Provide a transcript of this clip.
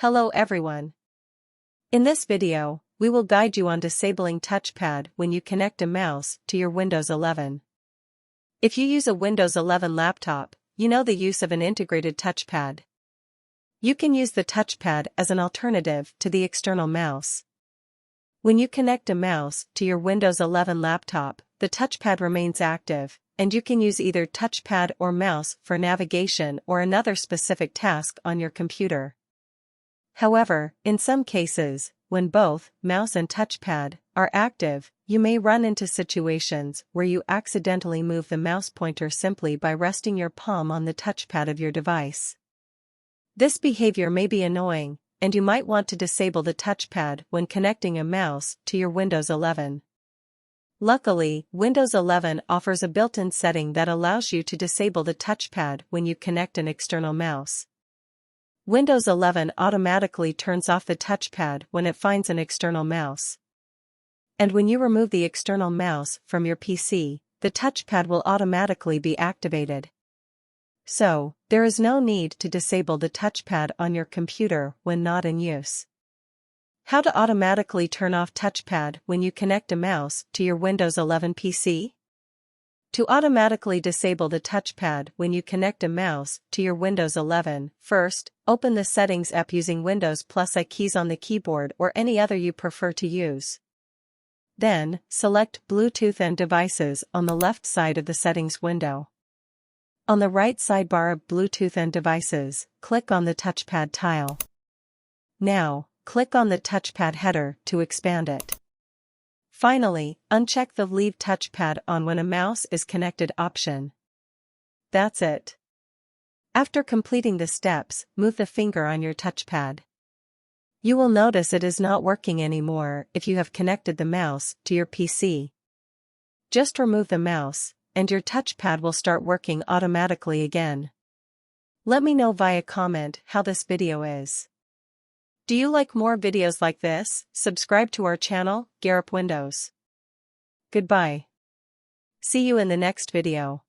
Hello everyone. In this video, we will guide you on disabling touchpad when you connect a mouse to your Windows 11. If you use a Windows 11 laptop, you know the use of an integrated touchpad. You can use the touchpad as an alternative to the external mouse. When you connect a mouse to your Windows 11 laptop, the touchpad remains active, and you can use either touchpad or mouse for navigation or another specific task on your computer. However, in some cases, when both mouse and touchpad are active, you may run into situations where you accidentally move the mouse pointer simply by resting your palm on the touchpad of your device. This behavior may be annoying, and you might want to disable the touchpad when connecting a mouse to your Windows 11. Luckily, Windows 11 offers a built-in setting that allows you to disable the touchpad when you connect an external mouse. Windows 11 automatically turns off the touchpad when it finds an external mouse. And when you remove the external mouse from your PC, the touchpad will automatically be activated. So, there is no need to disable the touchpad on your computer when not in use. How to automatically turn off touchpad when you connect a mouse to your Windows 11 PC? To automatically disable the touchpad when you connect a mouse to your Windows 11, first, open the Settings app using Windows +I keys on the keyboard or any other you prefer to use. Then, select Bluetooth and Devices on the left side of the Settings window. On the right sidebar of Bluetooth and Devices, click on the touchpad tile. Now, click on the touchpad header to expand it. Finally, uncheck the Leave Touchpad on when a mouse is connected option. That's it. After completing the steps, move the finger on your touchpad. You will notice it is not working anymore if you have connected the mouse to your PC. Just remove the mouse, and your touchpad will start working automatically again. Let me know via comment how this video is. Do you like more videos like this? Subscribe to our channel, Garup Windows. Goodbye. See you in the next video.